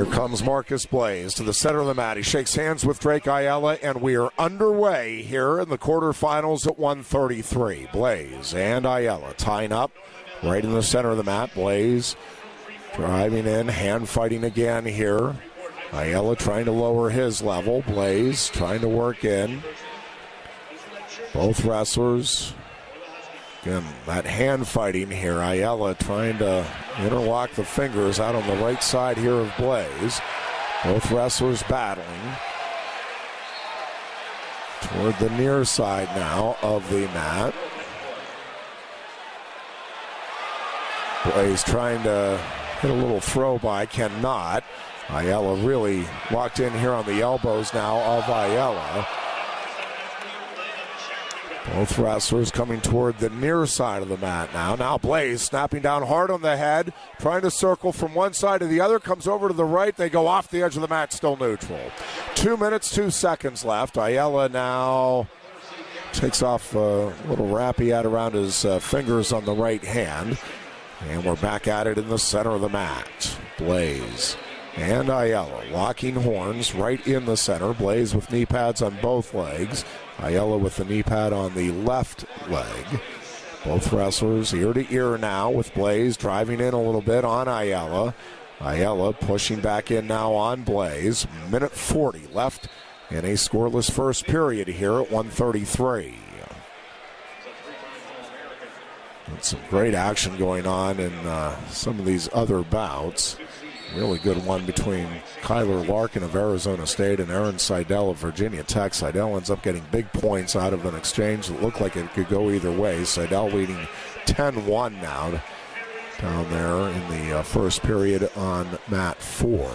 Here comes Marcus Blaze to the center of the mat. He shakes hands with Drake Ayala, and we are underway here in the quarterfinals at 1:33. Blaze and Ayala tying up right in the center of the mat. Blaze driving in, hand fighting again here. Ayala trying to lower his level. Blaze trying to work in. Both wrestlers. Again, that hand fighting here. Ayala trying to interlock the fingers out on the right side here of Blaze. Both wrestlers battling. Toward the near side now of the mat. Blaze trying to hit a little throw by, cannot. Ayala really locked in here on the elbows now of Ayala. Both wrestlers coming toward the near side of the mat now. Now Blaze snapping down hard on the head, trying to circle from one side to the other, comes over to the right. They go off the edge of the mat, still neutral. 2 minutes, 2 seconds left. Ayala now takes off a little wrap he had around his fingers on the right hand. And we're back at it in the center of the mat. Blaze and Ayala locking horns right in the center. Blaze with knee pads on both legs. Ayala with the knee pad on the left leg. Both wrestlers ear to ear now with Blaze driving in a little bit on Ayala. Ayala pushing back in now on Blaze. Minute 40 left in a scoreless first period here at 1:33. And some great action going on in some of these other bouts. Really good one between Kyler Larkin of Arizona State and Aaron Seidel of Virginia Tech. Seidel ends up getting big points out of an exchange that looked like it could go either way. Seidel leading 10-1 now down there in the first period on mat 4.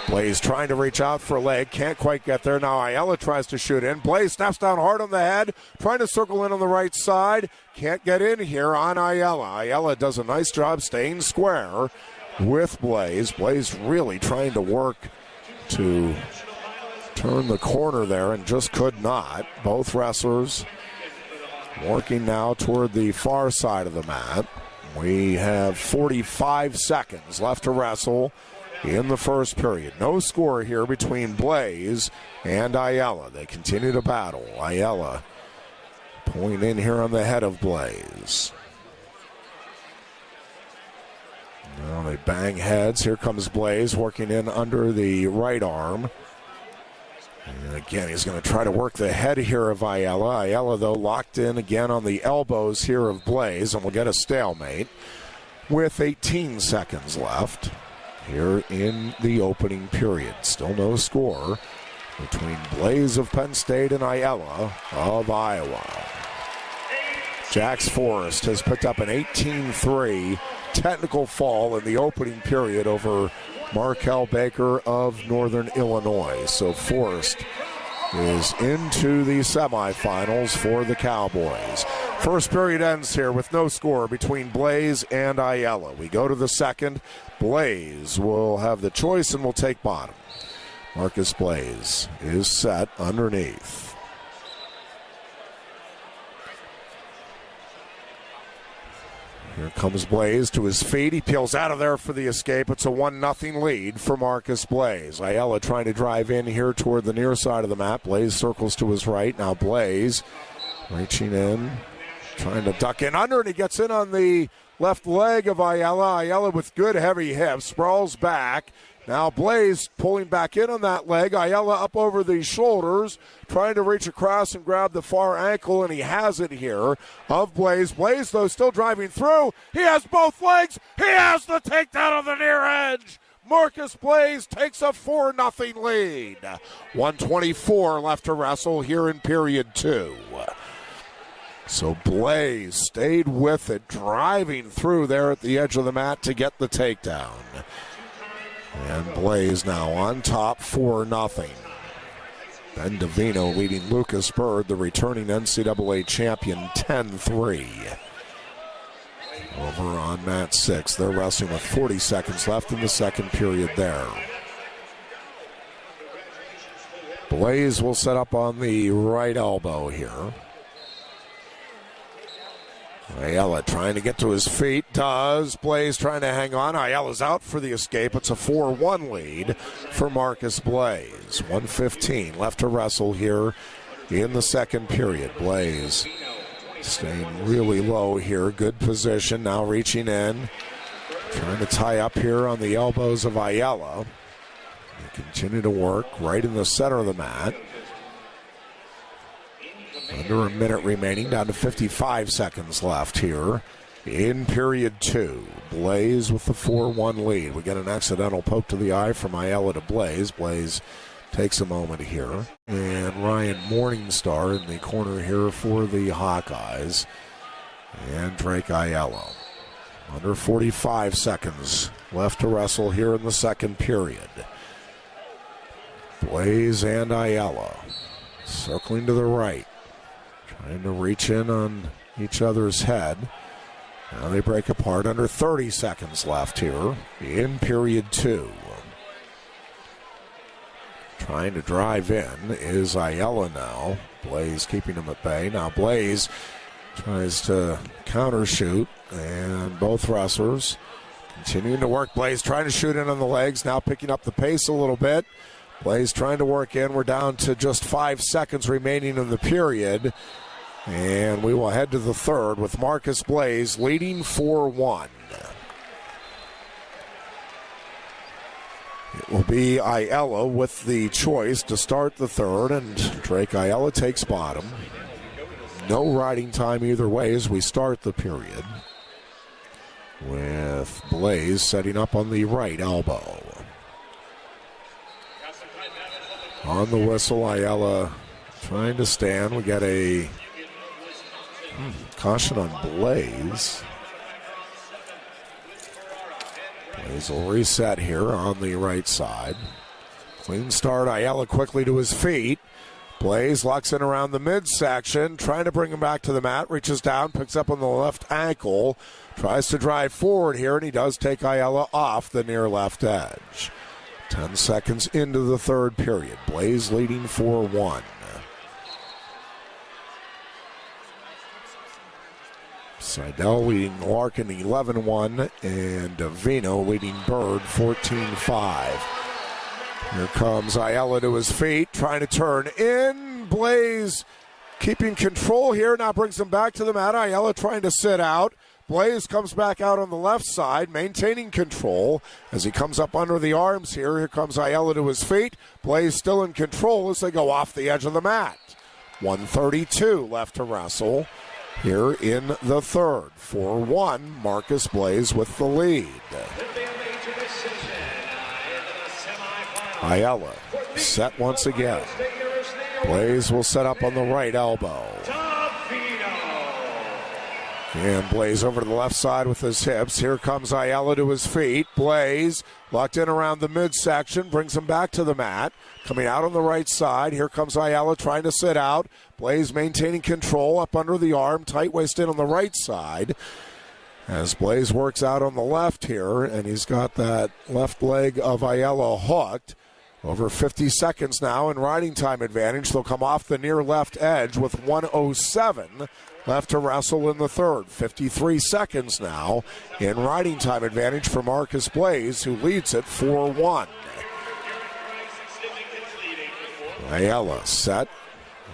Blaze trying to reach out for a leg, can't quite get there. Now Ayala tries to shoot in. Blaze snaps down hard on the head, trying to circle in on the right side. Can't get in here on Ayala. Ayala does a nice job staying square with Blaze. Blaze really trying to work to turn the corner there and just could not. Both wrestlers working now toward the far side of the mat. We have 45 seconds left to wrestle in the first period. No score here between Blaze and Ayala. They continue to battle. Ayala pulling in here on the head of Blaze. Now they bang heads. Here comes Blaze working in under the right arm. And again, he's going to try to work the head here of Ayala. Ayala, though, locked in again on the elbows here of Blaze, and we'll get a stalemate with 18 seconds left here in the opening period. Still no score between Blaze of Penn State and Ayala of Iowa. Jax Forrest has picked up an 18-3 technical fall in the opening period over Markel Baker of Northern Illinois. So Forrest is into the semifinals for the Cowboys. First period ends here with no score between Blaze and Ayala. We go to the second. Blaze will have the choice and will take bottom. Marcus Blaze is set underneath. Here comes Blaze to his feet. He peels out of there for the escape. It's a 1-0 lead for Marcus Blaze. Ayala trying to drive in here toward the near side of the mat. Blaze circles to his right. Now Blaze reaching in, trying to duck in under, and he gets in on the left leg of Ayala. Ayala with good heavy hips, sprawls back. Now Blaze pulling back in on that leg. Ayala up over the shoulders, trying to reach across and grab the far ankle, and he has it here of Blaze. Blaze, though, still driving through. He has both legs. He has the takedown on the near edge. Marcus Blaze takes a 4-0 lead. 1:24 left to wrestle here in period 2. So Blaze stayed with it, driving through there at the edge of the mat to get the takedown. And Blaze now on top, 4-0. Ben Davino leading Lucas Bird, the returning NCAA champion, 10-3. Over on mat 6. They're wrestling with 40 seconds left in the second period there. Blaze will set up on the right elbow here. Ayala trying to get to his feet. Does. Blaze trying to hang on. Ayala's out for the escape. It's a 4-1 lead for Marcus Blaze. 1:15 left to wrestle here in the second period. Blaze staying really low here. Good position. Now reaching in. Trying to tie up here on the elbows of Ayala. They continue to work right in the center of the mat. Under a minute remaining, down to 55 seconds left here in period 2. Blaze with the 4-1 lead. We get an accidental poke to the eye from Ayala to Blaze. Blaze takes a moment here. And Ryan Morningstar in the corner here for the Hawkeyes. And Drake Ayala. Under 45 seconds left to wrestle here in the second period. Blaze and Ayala circling to the right. Trying to reach in on each other's head. Now they break apart. Under 30 seconds left here in period 2. Trying to drive in is Ayala now. Blaze keeping him at bay. Now Blaze tries to counter shoot, and both wrestlers continuing to work. Blaze trying to shoot in on the legs, now picking up the pace a little bit. Blaze trying to work in. We're down to just 5 seconds remaining in the period. And we will head to the third with Marcus Blaze leading 4-1. It will be Ayala with the choice to start the third, and Drake Ayala takes bottom. No riding time either way as we start the period. With Blaze setting up on the right elbow. On the whistle, Ayala trying to stand. We got a caution on Blaze. Blaze will reset here on the right side. Clean start. Ayala quickly to his feet. Blaze locks in around the midsection, trying to bring him back to the mat. Reaches down, picks up on the left ankle. Tries to drive forward here, and he does take Ayala off the near left edge. 10 seconds into the third period. Blaze leading 4-1. Seidel leading Larkin 11-1, and Davino leading Bird 14-5. Here comes Ayala to his feet, trying to turn in. Blaze keeping control here, now brings him back to the mat. Ayala trying to sit out. Blaze comes back out on the left side, maintaining control as he comes up under the arms here. Here comes Ayala to his feet. Blaze still in control as they go off the edge of the mat. 1:32 left to wrestle here in the third. 4-1, Marcus Blaze with the lead. Ayala set once again. Blaze will set up on the right elbow. And Blaze over to the left side with his hips. Here comes Ayala to his feet. Blaze locked in around the midsection, brings him back to the mat. Coming out on the right side. Here comes Ayala trying to sit out. Blaze maintaining control up under the arm. Tight waist in on the right side. As Blaze works out on the left here, and he's got that left leg of Ayala hooked. Over 50 seconds now in riding time advantage. They'll come off the near left edge with 1:07 left to wrestle in the third. 53 seconds now in riding time advantage for Marcus Blaze, who leads it 4-1. Ayala set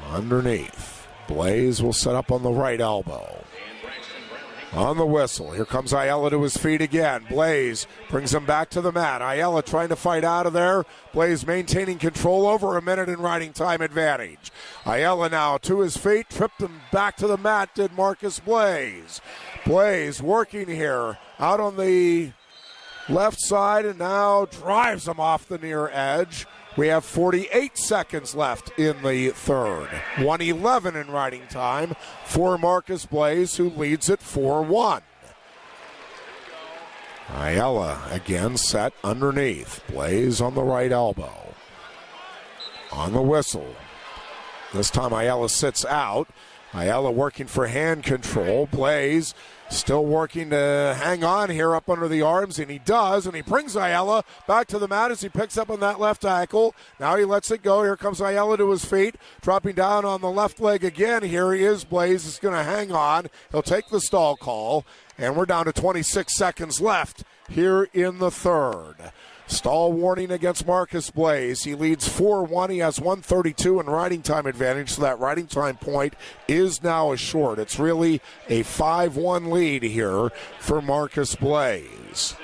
underneath. Blaze will set up on the right elbow. On the whistle, here comes Ayala to his feet again. Blaze brings him back to the mat. Ayala trying to fight out of there. Blaze maintaining control, over a minute in riding time advantage. Ayala now to his feet, tripped him back to the mat, did Marcus Blaze. Blaze working here out on the left side and now drives him off the near edge. We have 48 seconds left in the third. 1:11 in riding time for Marcus Blaze, who leads it 4-1. Ayala again set underneath. Blaze on the right elbow. On the whistle. This time Ayala sits out Ayala working for hand control. Blaze still working to hang on here up under the arms, and he does, and he brings Ayala back to the mat as he picks up on that left ankle. Now he lets it go. Here comes Ayala to his feet, dropping down on the left leg again. Here he is. Blaze is going to hang on. He'll take the stall call, and we're down to 26 seconds left here in the third. Stall warning against Marcus Blaze. He leads 4-1. He has 1:32 in riding time advantage, so that riding time point is now a short. It's really a 5-1 lead here for Marcus Blaze.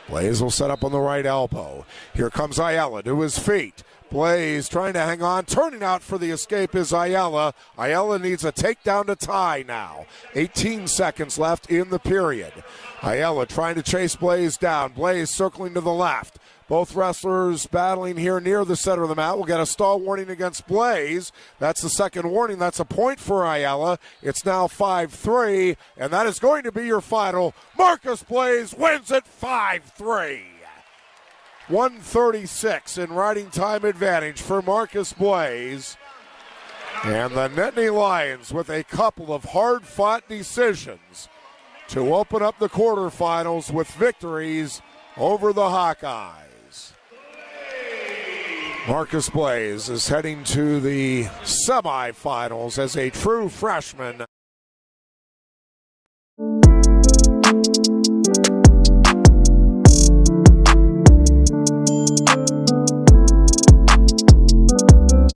Blaze will set up on the right elbow. Here comes Ayala to his feet. Blaze trying to hang on. Turning out for the escape is Ayala. Ayala needs a takedown to tie now. 18 seconds left in the period. Ayala trying to chase Blaze down. Blaze circling to the left. Both wrestlers battling here near the center of the mat. We'll get a stall warning against Blaze. That's the second warning. That's a point for Ayala. It's now 5-3, and that is going to be your final. Marcus Blaze wins it 5-3. 1:36 in riding time advantage for Marcus Blaze. And the Nittany Lions with a couple of hard-fought decisions to open up the quarterfinals with victories over the Hawkeyes. Marcus Blaze is heading to the semifinals as a true freshman.